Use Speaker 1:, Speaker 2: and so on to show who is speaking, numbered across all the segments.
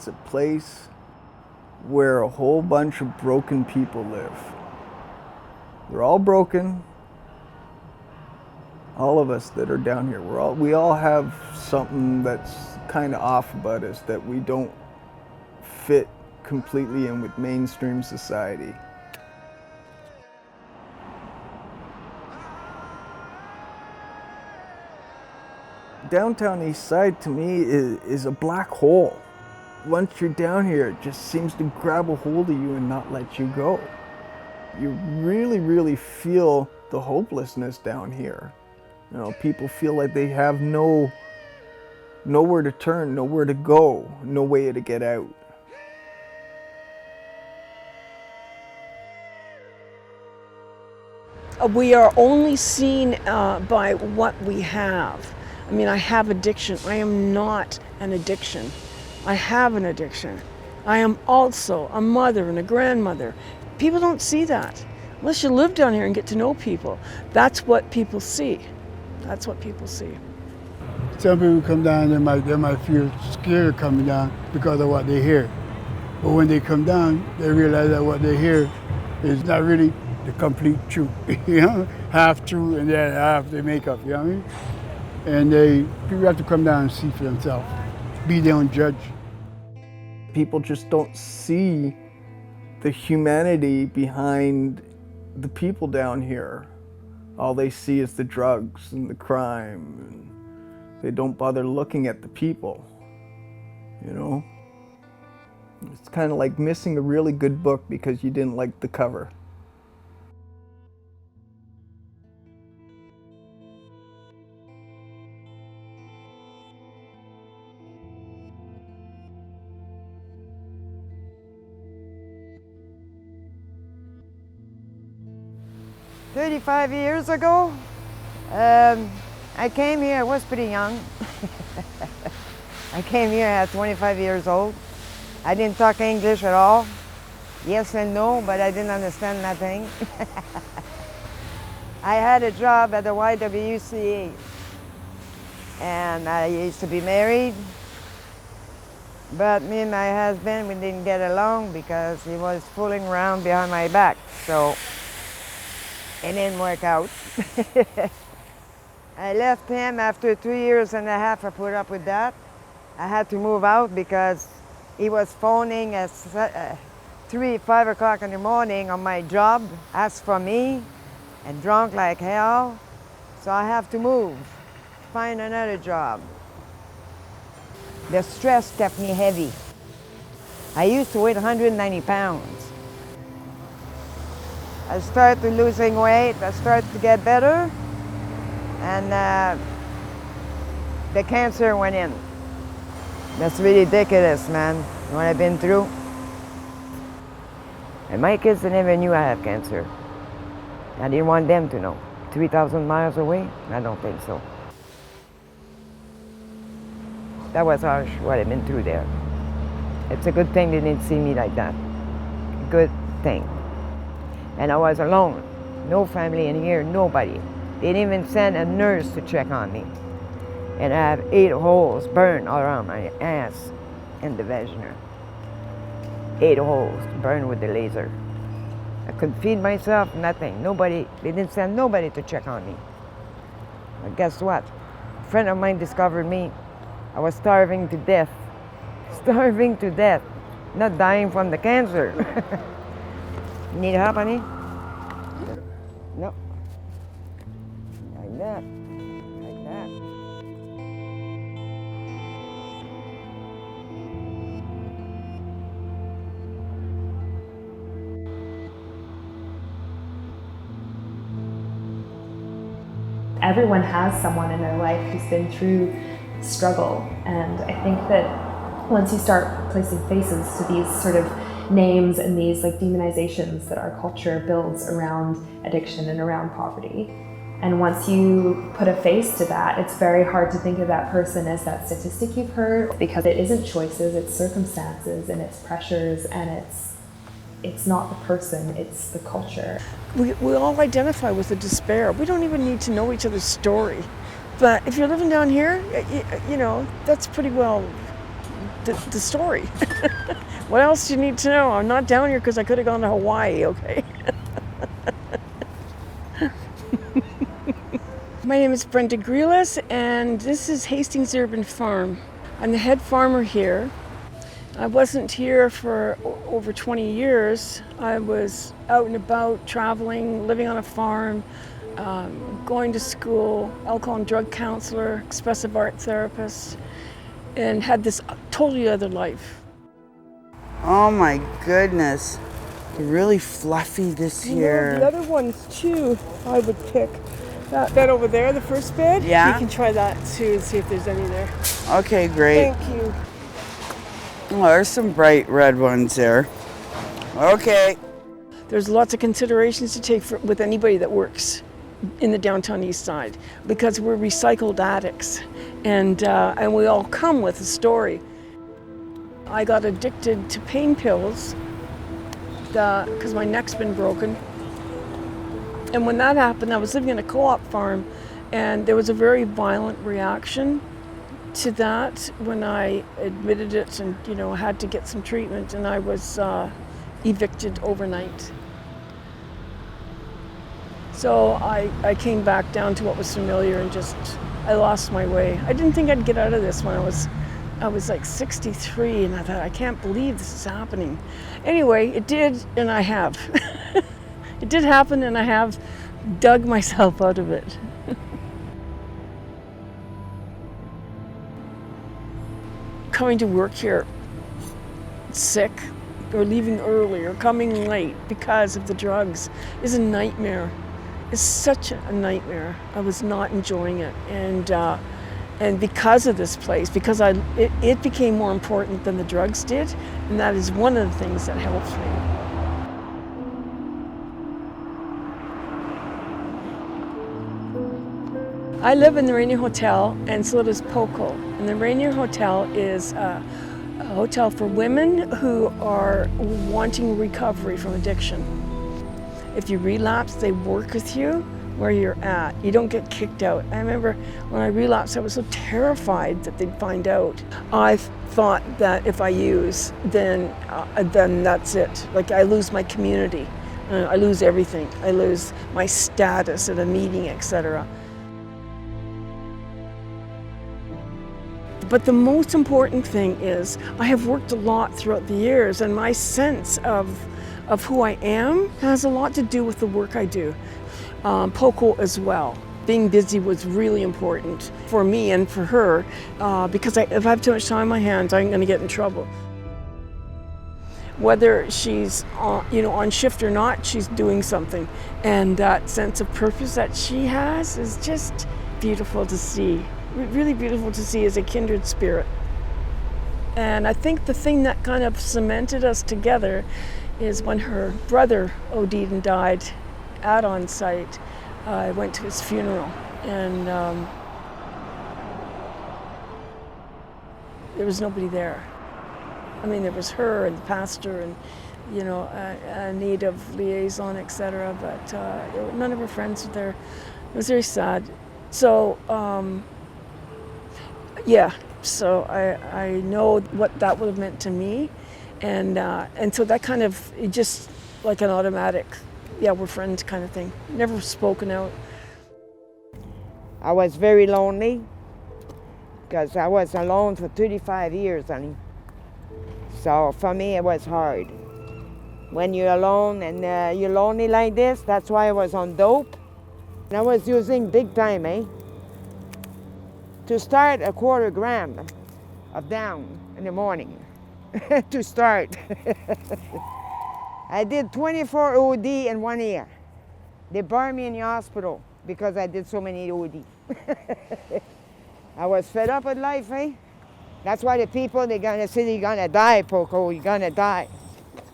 Speaker 1: it's a place where a whole bunch of broken people live. They're all broken. All of us that are down here, we all have something that's kind of off about us, that we don't fit completely in with mainstream society. Downtown Eastside to me is a black hole. Once you're down here, it just seems to grab a hold of you and not let you go. You really, really feel the hopelessness down here. You know, people feel like they have nowhere to turn, nowhere to go, no way to get out.
Speaker 2: We are only seen by what we have. I mean, I have addiction. I am not an addiction. I have an addiction. I am also a mother and a grandmother. People don't see that. Unless you live down here and get to know people. That's what people see. That's what people see.
Speaker 3: Some people come down, they might feel scared coming down because of what they hear. But when they come down, they realize that what they hear is not really the complete truth. You know, half true and then half they make up, you know what I mean? And people have to come down and see for themselves, be their own judge.
Speaker 1: People just don't see the humanity behind the people down here. All they see is the drugs and the crime, and they don't bother looking at the people, you know? It's kind of like missing a really good book because you didn't like the cover.
Speaker 4: "35 years ago, I came here, I was pretty young. I came here at 25 years old. I didn't talk English at all. Yes and no, but I didn't understand nothing. I had a job at the YWCA, and I used to be married. But me and my husband, we didn't get along because he was fooling around behind my back, so it didn't work out. I left him after 3 years and a half. I put up with that. I had to move out because he was phoning at 5 o'clock in the morning on my job, asked for me, and drunk like hell. So I have to move, find another job. The stress kept me heavy. I used to weigh 190 pounds. I started losing weight, I started to get better, and the cancer went in. That's really ridiculous, man, what I've been through. And my kids never knew I had cancer. I didn't want them to know. 3,000 miles away? I don't think so. That was harsh, what I've been through there. It's a good thing they didn't see me like that. Good thing. And I was alone. No family in here, nobody. They didn't even send a nurse to check on me. And I have 8 holes burned all around my ass and the vagina. 8 holes burned with the laser. I couldn't feed myself, nothing. Nobody, they didn't send nobody to check on me. But guess what? A friend of mine discovered me. I was starving to death. Starving to death. Not dying from the cancer. Need help, honey? No. Like that. Like that.
Speaker 5: Everyone has someone in their life who's been through struggle, and I think that once you start placing faces to these sort of names and these like demonizations that our culture builds around addiction and around poverty, and once you put a face to that, it's very hard to think of that person as that statistic you've heard, because it isn't choices, it's circumstances and it's pressures, and it's not the person, it's the culture.
Speaker 2: We all identify with the despair. We don't even need to know each other's story. But if you're living down here, you know, that's pretty well the story. What else do you need to know? I'm not down here because I could have gone to Hawaii, okay? My name is Brenda Grealis, and this is Hastings Urban Farm. I'm the head farmer here. I wasn't here for over 20 years. I was out and about, traveling, living on a farm, going to school, alcohol and drug counselor, expressive art therapist, and had this totally other life.
Speaker 6: Oh my goodness. Really fluffy this year.
Speaker 2: The other ones too, I would pick. That bed over there, the first bed,
Speaker 6: Yeah.
Speaker 2: you can try that too and see if there's any there.
Speaker 6: Okay, great.
Speaker 2: Thank you.
Speaker 6: Oh, there's some bright red ones there. Okay.
Speaker 2: There's lots of considerations to take with anybody that works in the Downtown Eastside, because we're recycled addicts, and we all come with a story. I got addicted to pain pills because my neck's been broken. And when that happened, I was living in a co-op farm, and there was a very violent reaction to that when I admitted it and, had to get some treatment, and I was evicted overnight. So I came back down to what was familiar and I lost my way. I didn't think I'd get out of this when I was like 63, and I thought, I can't believe this is happening. Anyway, it did, and I have. It did happen, and I have dug myself out of it. Coming to work here sick, or leaving early, or coming late because of the drugs is a nightmare. It's such a nightmare. I was not enjoying it, and because of this place, because it became more important than the drugs did, and that is one of the things that helps me. I live in the Rainier Hotel, and so does Poco. And the Rainier Hotel is a hotel for women who are wanting recovery from addiction. If you relapse, they work with you where you're at. You don't get kicked out. I remember when I relapsed, I was so terrified that they'd find out. I thought that if I use, then that's it. Like, I lose my community. I lose everything. I lose my status at a meeting, etc. But the most important thing is I have worked a lot throughout the years, and my sense of who I am has a lot to do with the work I do. Poco as well. Being busy was really important for me and for her, because if I have too much time on my hands, I'm going to get in trouble. Whether she's on shift or not, she's doing something. And that sense of purpose that she has is just beautiful to see. Really beautiful to see as a kindred spirit. And I think the thing that kind of cemented us together is when her brother OD'd and died out on site. I went to his funeral, and there was nobody there. I mean, there was her and the pastor and, a native liaison, etc., but none of her friends were there. It was very sad. So, so I know what that would have meant to me, and so that kind of, it just like an automatic, we're friends kind of thing. Never spoken out.
Speaker 4: I was very lonely because I was alone for 35 years, honey. So for me, it was hard. When you're alone and you're lonely like this, that's why I was on dope. And I was using big time, to start a 1/4 gram of down in the morning, to start. I did 24 OD in 1 year. They burned me in the hospital because I did so many OD. I was fed up with life, That's why the people, they're gonna say, you're gonna die, Poco, you're gonna die.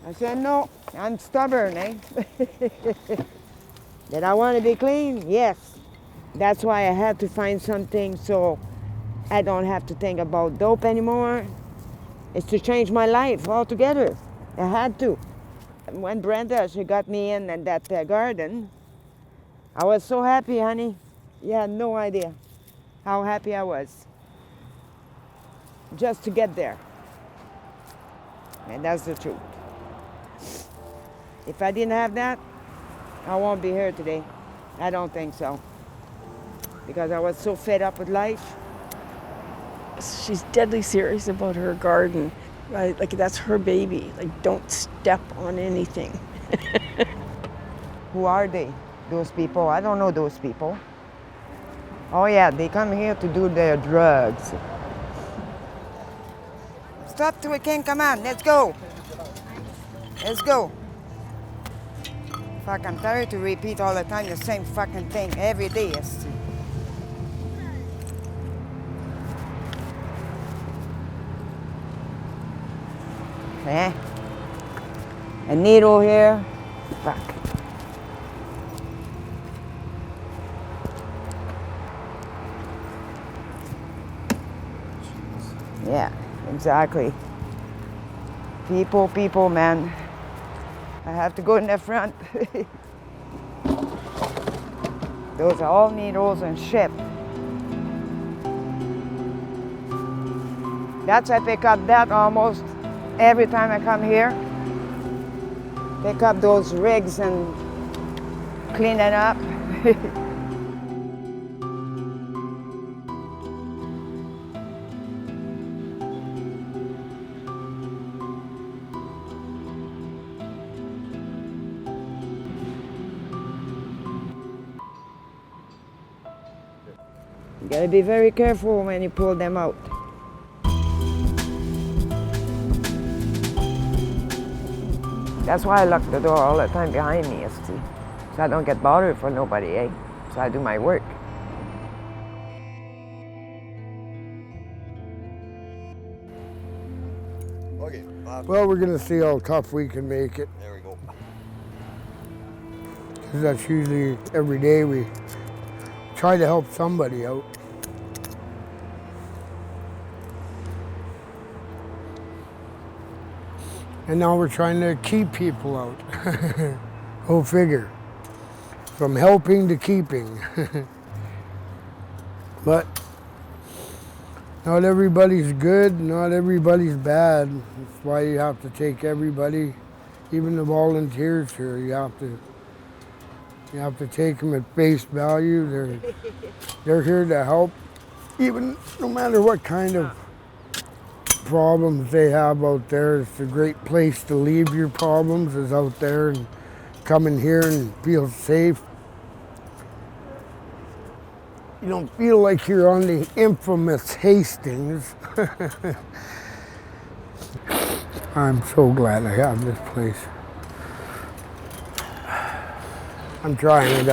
Speaker 4: I said, no, I'm stubborn, Did I want to be clean? Yes. That's why I had to find something so I don't have to think about dope anymore. It's to change my life altogether. I had to. When Brenda, she got me in that garden, I was so happy, honey. You had no idea how happy I was just to get there. And that's the truth. If I didn't have that, I won't be here today. I don't think so. Because I was so fed up with life.
Speaker 2: She's deadly serious about her garden, right? Like that's her baby. Like don't step on anything.
Speaker 4: Who are they, those people? I don't know those people. Oh yeah, they come here to do their drugs. Stop till we can, come on, let's go. Let's go. Fuck, I'm tired to repeat all the time the same fucking thing every day. Eh? A needle here. Fuck. Yeah, exactly. People, man. I have to go in the front. Those are all needles and shit. That's I pick up that almost every time I come here. Pick up those rigs and clean it up. You gotta be very careful when you pull them out. That's why I lock the door all the time behind me, see? So I don't get bothered for nobody, eh? So I do my work.
Speaker 7: Okay.
Speaker 3: Well, we're gonna see how tough we can make it.
Speaker 7: There we go.
Speaker 3: 'Cause that's usually every day we try to help somebody out. And now we're trying to keep people out. Go figure. From helping to keeping. But not everybody's good, not everybody's bad. That's why you have to take everybody, even the volunteers here, you have to take them at face value. They're here to help, even no matter what kind of problems they have out there. It's a great place to leave your problems, is out there and come in here and feel safe. You don't feel like you're on the infamous Hastings. I'm so glad I have this place. I'm trying.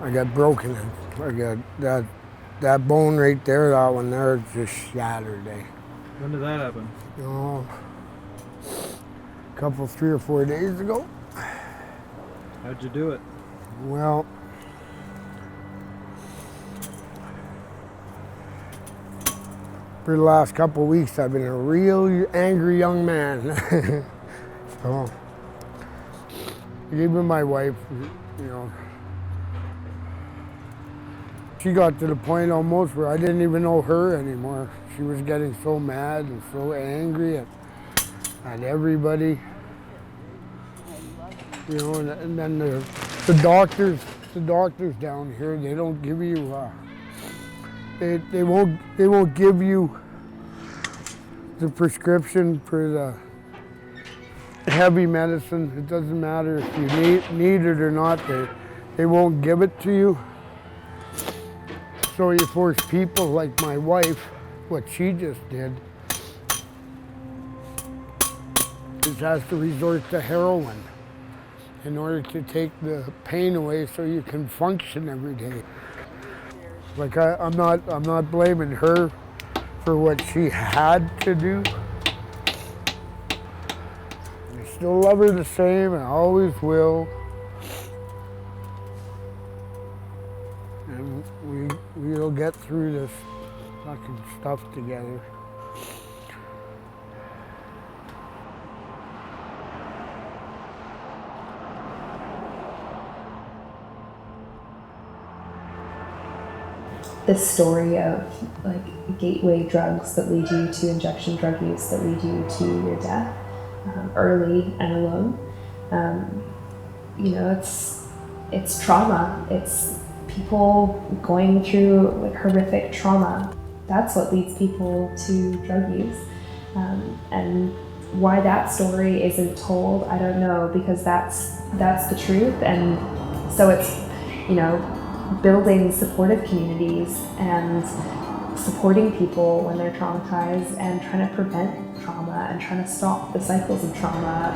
Speaker 3: I got broken. I got that bone right there. That one there just shattered.
Speaker 8: When did that happen?
Speaker 3: Oh, a couple, 3 or 4 days ago.
Speaker 8: How'd you do it?
Speaker 3: Well, for the last couple of weeks, I've been a real angry young man. So, even my wife, you know, she got to the point almost where I didn't even know her anymore. She was getting so mad and so angry at everybody. You know, and then the doctors down here, they don't give you, they won't give you the prescription for the heavy medicine. It doesn't matter if you need it or not, they won't give it to you. So you force people like my wife, what she just did, is has to resort to heroin in order to take the pain away so you can function every day. Like I'm not blaming her for what she had to do. I still love her the same, and I always will. And we'll get through this fucking stuff together.
Speaker 5: This story of like gateway drugs that lead you to injection drug use that lead you to your death, early and alone. It's trauma. It's people going through like horrific trauma. That's what leads people to drug use. And why that story isn't told, I don't know, because that's the truth. And so it's, building supportive communities and supporting people when they're traumatized and trying to prevent trauma and trying to stop the cycles of trauma.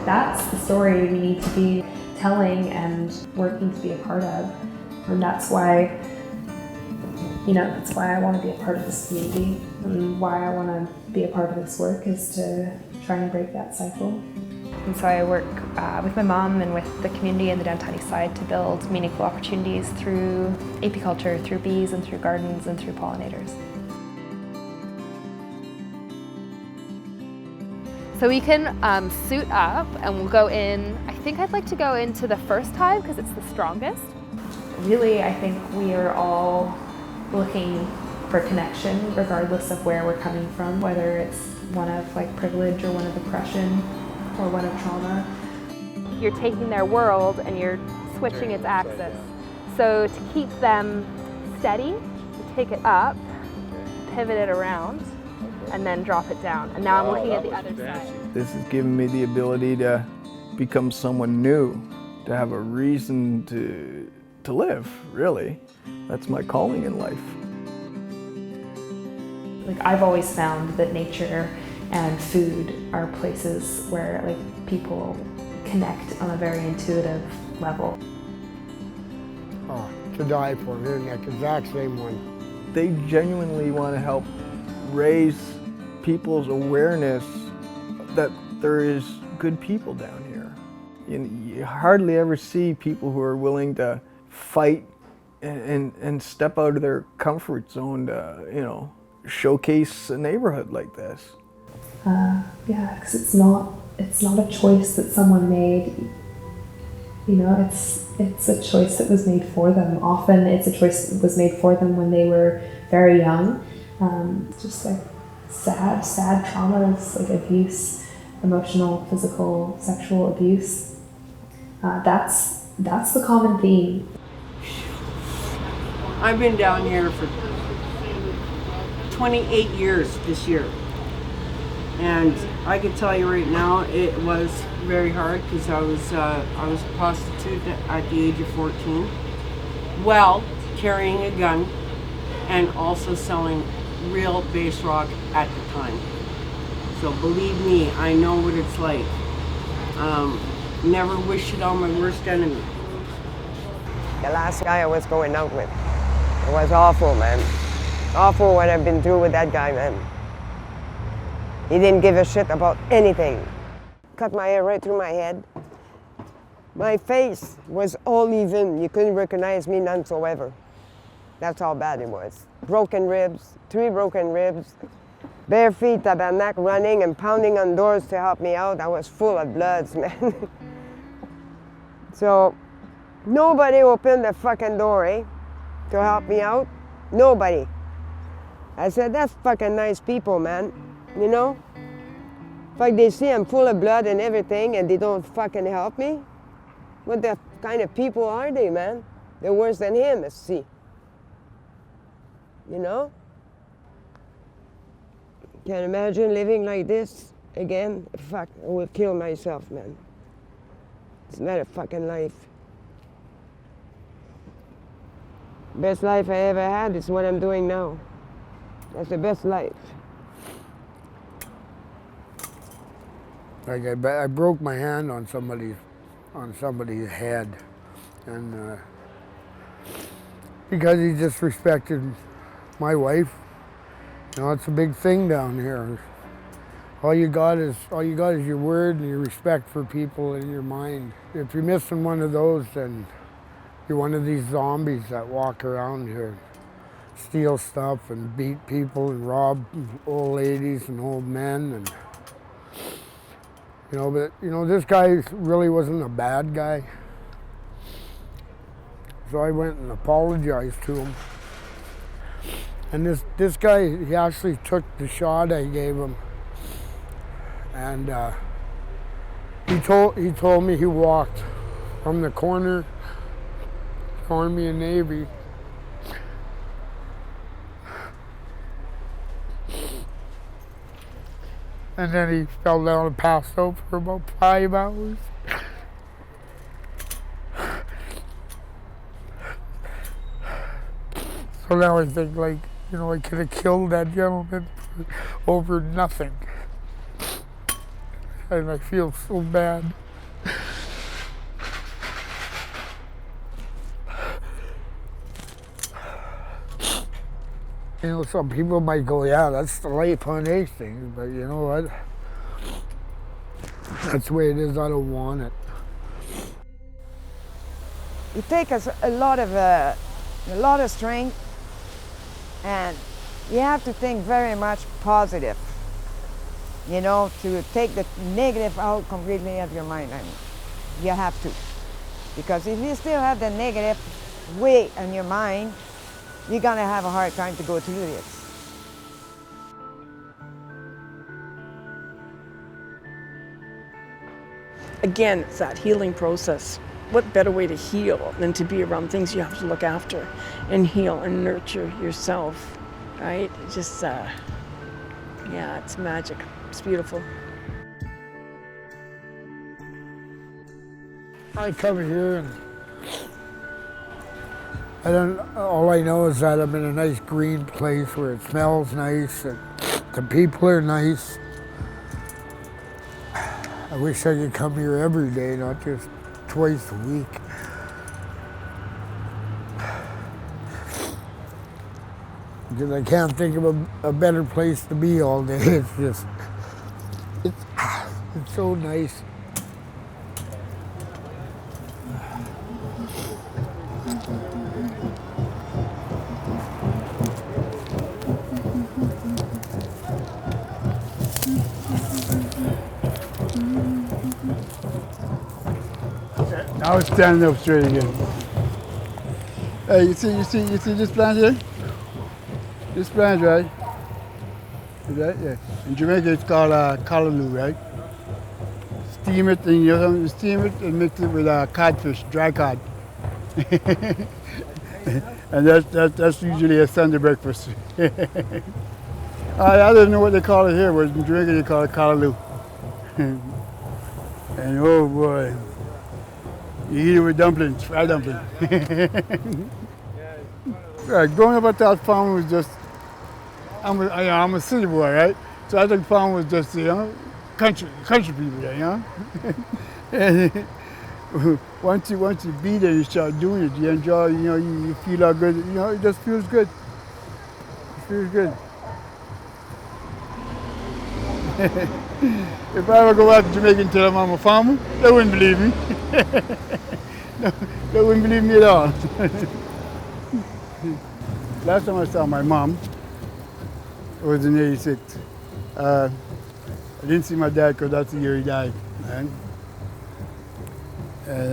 Speaker 5: That's the story we need to be telling and working to be a part of. And that's why I want to be a part of this community, and why I want to be a part of this work is to try and break that cycle.
Speaker 7: And so I work with my mom and with the community in the Downtown Eastside to build meaningful opportunities through apiculture, through bees and through gardens and through pollinators.
Speaker 9: So we can suit up and we'll go in. I think I'd like to go into the first hive because it's the strongest.
Speaker 5: Really, I think we are all looking for connection regardless of where we're coming from, whether it's one of like privilege or one of oppression or one of trauma.
Speaker 9: You're taking their world and you're switching its axis. So to keep them steady, you take it up, pivot it around, and then drop it down. And now I'm looking at the other side.
Speaker 1: This has given me the ability to become someone new, to have a reason to live, really. That's my calling in life.
Speaker 5: Like, I've always found that nature and food are places where like people connect on a very intuitive level.
Speaker 3: Oh, to die for, they're the exact same one.
Speaker 1: They genuinely want to help raise people's awareness that there is good people down here. You hardly ever see people who are willing to fight and step out of their comfort zone to, showcase a neighborhood like this.
Speaker 5: Because it's not a choice that someone made. It's a choice that was made for them. Often it's a choice that was made for them when they were very young. Just like sad traumas, like abuse, emotional, physical, sexual abuse. That's the common theme.
Speaker 10: I've been down here for 28 years this year. And I can tell you right now, it was very hard because I was a prostitute at the age of 14, while carrying a gun and also selling real base rock at the time. So believe me, I know what it's like. Never wish it on my worst enemy.
Speaker 4: The last guy I was going out with, it was awful, man. Awful what I've been through with that guy, man. He didn't give a shit about anything. Cut my hair right through my head. My face was all even. You couldn't recognize me none whatsoever. That's how bad it was. Broken ribs, 3 broken ribs. Bare feet, tabarnak, running and pounding on doors to help me out. I was full of bloods, man. So, nobody opened the fucking door, to help me out. Nobody. I said, that's fucking nice people, man. Like they see I'm full of blood and everything and they don't fucking help me. What the kind of people are they, man? They're worse than him, see. Can't imagine living like this again. Fuck, I will kill myself, man. It's not a fucking life. Best life I ever had is what I'm doing now. That's the best life.
Speaker 3: Like I broke my hand on somebody's head, and because he disrespected my wife. It's a big thing down here. All you got is your word and your respect for people in your mind. If you're missing one of those, then you're one of these zombies that walk around here, steal stuff and beat people and rob old ladies and old men. And this guy really wasn't a bad guy. So I went and apologized to him. And this guy, he actually took the shot I gave him And he told me he walked from the corner, Army and Navy, and then he fell down and passed out for about 5 hours. So now I think, like, you know, I could have killed that gentleman over nothing. And I feel so bad. You know, some people might go, yeah, that's the life on Hastings, but you know what? That's the way it is. I don't want it.
Speaker 4: It takes a lot of strength, and you have to think very much positive, you know, to take the negative out completely of your mind. I mean, you have to. Because if you still have the negative weight on your mind, you're gonna have a hard time to go through this.
Speaker 2: Again, it's that healing process. What better way to heal than to be around things you have to look after and heal and nurture yourself, right? It just, yeah, it's magic. It's beautiful.
Speaker 3: I come here and all I know is that I'm in a nice green place where it smells nice and the people are nice. I wish I could come here every day, not just twice a week. Because I can't think of a better place to be all day. It's just, it's so nice.
Speaker 11: Now it's standing up straight again. Hey, you see this plant here? This plant, right? Is that? Yeah. In Jamaica, it's called callaloo, right? Steam it, and you steam it and mix it with codfish, dry cod. And that's usually a Sunday breakfast. I don't know what they call it here, but in Jamaica they call it callaloo. And oh boy. You eat it with dumplings, fried dumplings. Right, growing up at that farm was just, I'm a city boy, right? So I think farm was just, you know, country people there, you know? And once you be there, you start doing it, you enjoy, you know, you feel how good, you know, it just feels good. It feels good. If I ever go out to Jamaica and tell them I'm a farmer, they wouldn't believe me. No, they wouldn't believe me at all. Last time I saw my mom, it was in '86. I didn't see my dad because that's the year he died. Right? And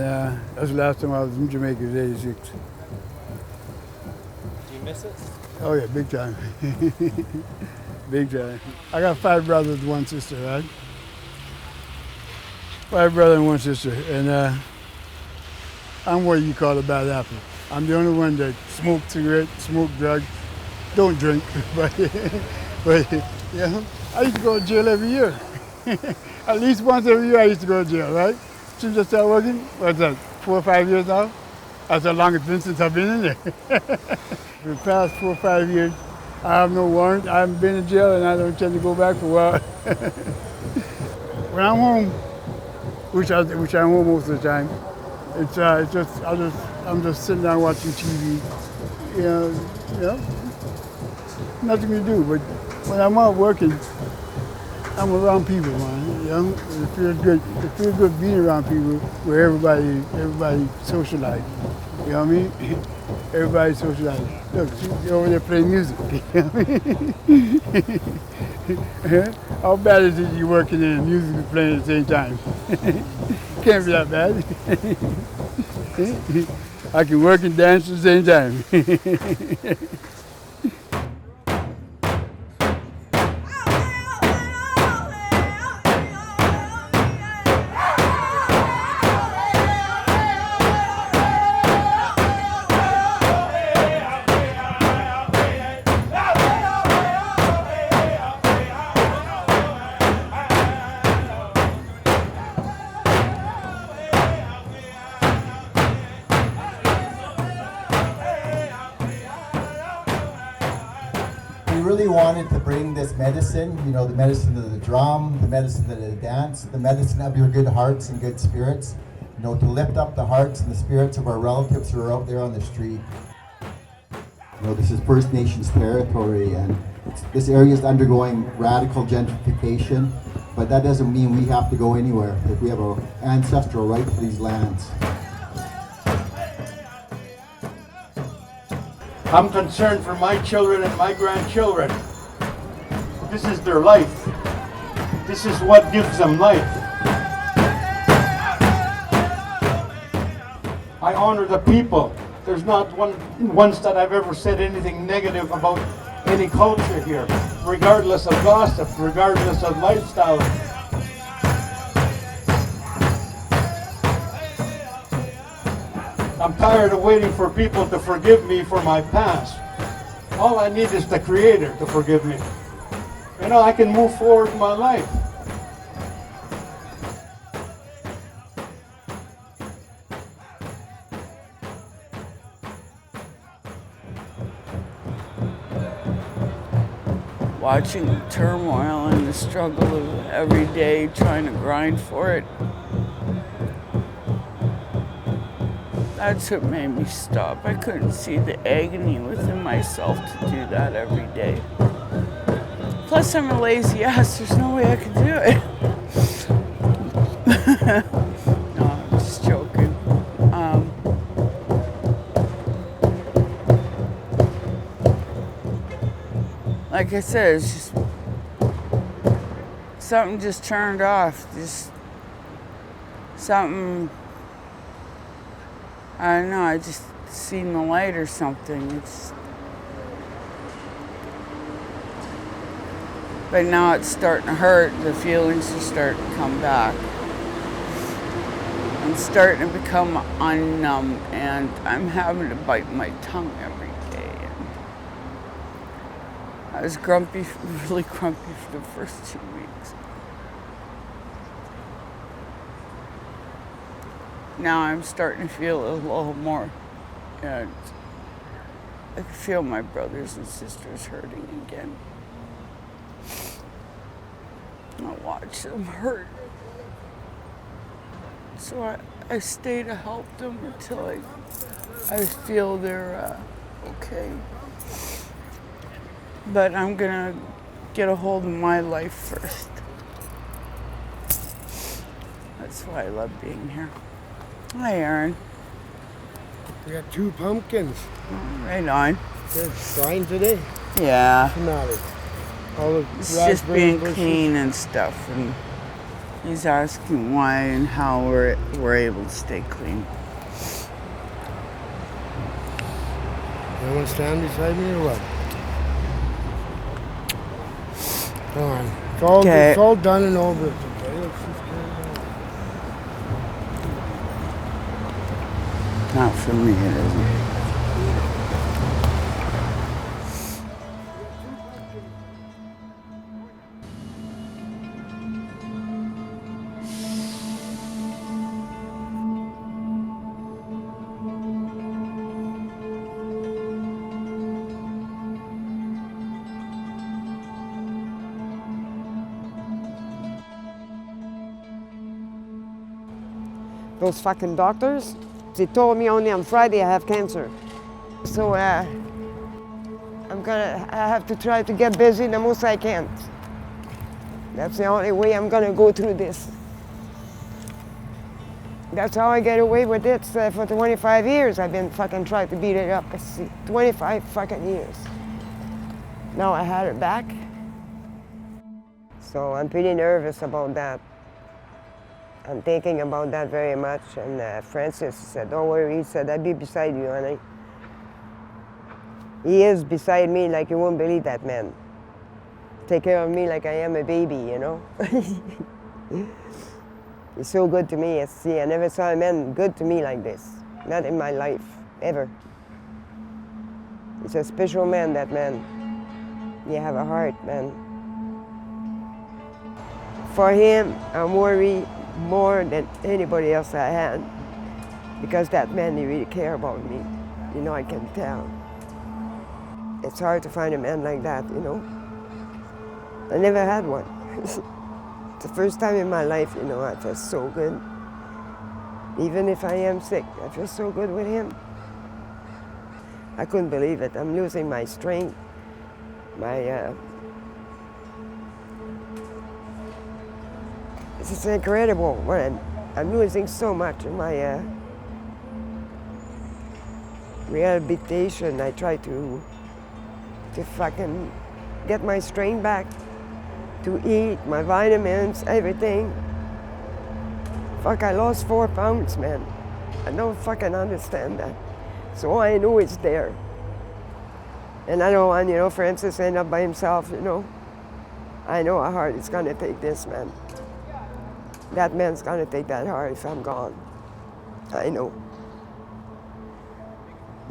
Speaker 11: that's the last time I was in Jamaica, it was '86.
Speaker 8: Do you miss it?
Speaker 11: Oh yeah, big time. Big time. I got 5 brothers and 1 sister, right? 5 brothers and 1 sister, and I'm what you call a bad apple. I'm the only one that smoked cigarettes, smoked drugs, don't drink, but you know, I used to go to jail every year. At least once every year I used to go to jail, right? Since I started working, what's that, 4 or 5 years now? That's how long it's been since I've been in there. For the past 4 or 5 years, I have no warrant. I haven't been in jail, and I don't intend to go back for a while. When I'm home, which I'm home most of the time, I'm just sitting down watching TV. You know, nothing to do. But when I'm out working, I'm around people, man. You know, it feels good. It feels good being around people where everybody socializes. You know what I mean? Everybody socializes. Look, you're over there playing music. You know what I mean? How bad is it you working and music is playing at the same time? Can't be that bad. I can work and dance at the same time.
Speaker 12: really wanted to bring this medicine, you know, the medicine of the drum, the medicine of the dance, the medicine of your good hearts and good spirits, you know, to lift up the hearts and the spirits of our relatives who are out there on the street. You know, this is First Nations territory, and this area is undergoing radical gentrification, but that doesn't mean we have to go anywhere. Like, we have an ancestral right to these lands.
Speaker 13: I'm concerned for my children and my grandchildren. This is their life. This is what gives them life. I honor the people. There's not once that I've ever said anything negative about any culture here, regardless of gossip, regardless of lifestyle. I'm tired of waiting for people to forgive me for my past. All I need is the Creator to forgive me. You know, I can move forward in my life.
Speaker 6: Watching the turmoil and the struggle of every day trying to grind for it. That's what made me stop. I couldn't see the agony within myself to do that every day. Plus, I'm a lazy ass. There's no way I could do it. No, I'm just joking. Like I said, it's just something just turned off. Just something. I don't know, I just seen the light or something. But now it's starting to hurt. The feelings are starting to come back. I'm starting to become unnumb, and I'm having to bite my tongue every day. And I was grumpy, really grumpy for the first 2 weeks. Now I'm starting to feel a little more, and I can feel my brothers and sisters hurting again. I watch them hurt. So I stay to help them until I feel they're okay. But I'm gonna get a hold of my life first. That's why I love being here. Hi, Aaron.
Speaker 14: We got 2 pumpkins.
Speaker 6: Right on.
Speaker 14: They're drying today?
Speaker 6: Yeah.
Speaker 14: Phenomenal. All the
Speaker 6: it's just being clean and stuff, and he's asking why and how we're able to stay clean.
Speaker 14: You want to stand beside me or what? Come on. It's all done and over. Okay? Let's just get it on.
Speaker 6: Not for me, it isn't.
Speaker 4: Those fucking doctors, they told me only on Friday I have cancer. So I have to try to get busy the most I can. That's the only way I'm gonna go through this. That's how I get away with it for 25 years. I've been fucking trying to beat it up. 25 fucking years. Now I had it back. So I'm pretty nervous about that. I'm thinking about that very much, and Francis said, don't worry, he said, I'll be beside you, honey. He is beside me like you won't believe that man. Take care of me like I am a baby, you know? He's so good to me. See, I never saw a man good to me like this. Not in my life, ever. He's a special man, that man. You have a heart, man. For him, I'm worried more than anybody else I had, because that man, he really cared about me. You know, I can tell. It's hard to find a man like that, you know. I never had one. It's the first time in my life, you know, I feel so good. Even if I am sick, I feel so good with him. I couldn't believe it. I'm losing my strength, it's incredible. I'm losing so much in my rehabilitation. I try to fucking get my strength back, to eat, my vitamins, everything. Fuck, I lost 4 pounds, man. I don't fucking understand that. So I know it's there. And I don't want, you know, Francis end up by himself, you know. I know how hard it's gonna take this, man. That man's gonna take that hard if I'm gone. I know.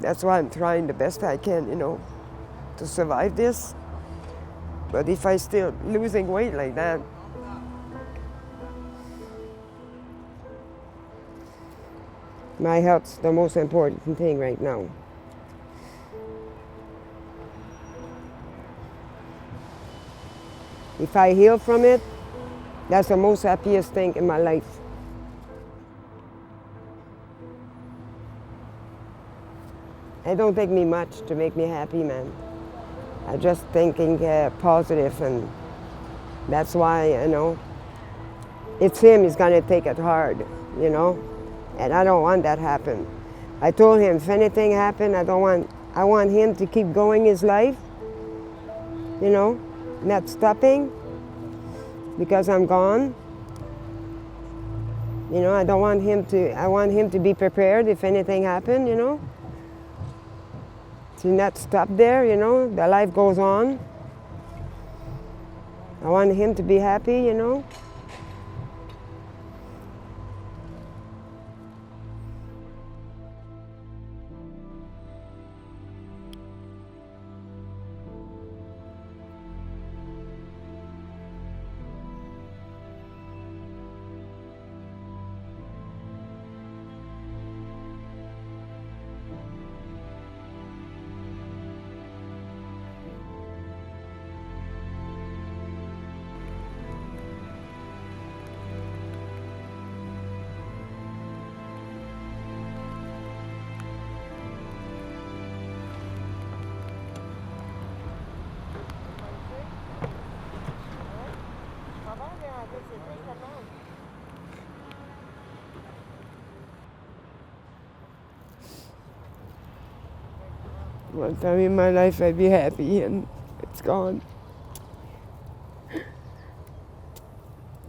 Speaker 4: That's why I'm trying the best I can, you know, to survive this. But if I still losing weight like that, my health's the most important thing right now. If I heal from it, that's the most happiest thing in my life. It don't take me much to make me happy, man. I'm just thinking positive, and that's why, you know, it's him who's gonna take it hard, you know, and I don't want that to happen. I told him if anything happened, I want him to keep going his life, you know, not stopping because I'm gone. You know, I want him to be prepared if anything happened, you know. To not stop there, you know, the life goes on. I want him to be happy, you know. One time in my life I'd be happy and it's gone.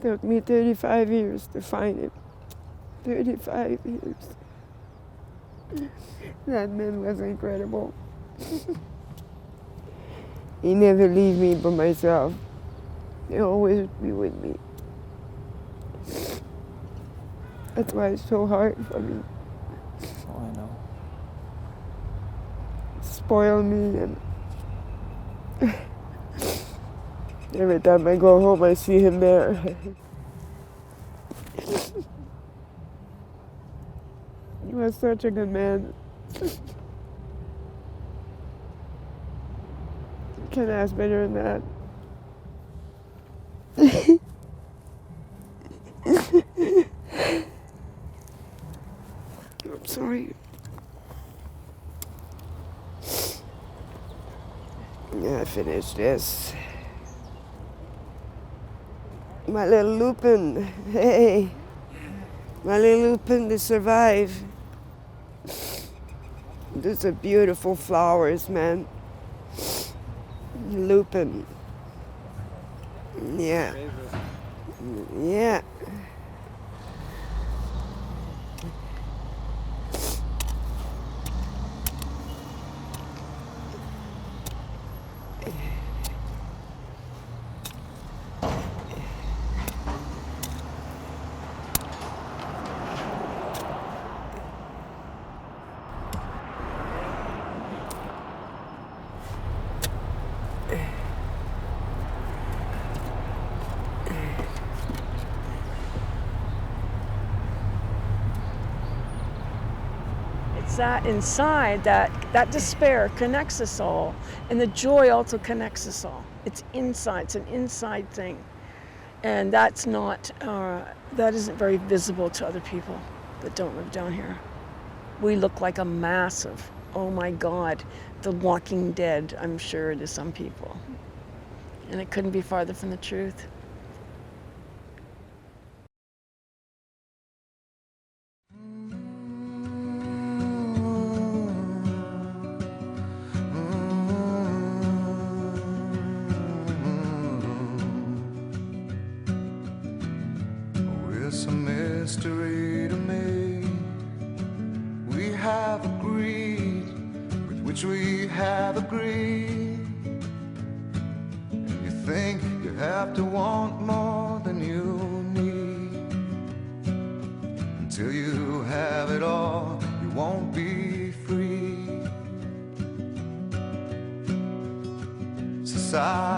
Speaker 4: Took me 35 years to find it. 35 years. That man was incredible. He never leave me by myself. He always be with me. That's why it's so hard for me.
Speaker 1: Oh, I know.
Speaker 4: Spoil me, and every time I go home I see him there. He was such a good man. Can't ask better than that. I'm sorry. Yeah, I finished this. My little lupin, hey. My little lupin to survive. These are beautiful flowers, man. Lupin. Yeah. Yeah.
Speaker 2: It's that inside, that despair connects us all, and the joy also connects us all. It's inside, it's an inside thing. And that's not, that isn't very visible to other people that don't live down here. We look like a massive, oh my God, the Walking Dead, I'm sure, to some people. And it couldn't be farther from the truth.
Speaker 15: It's a mystery to me. We have agreed with which we have agreed. And you think you have to want more than you need. Until you have it all, you won't be free. Society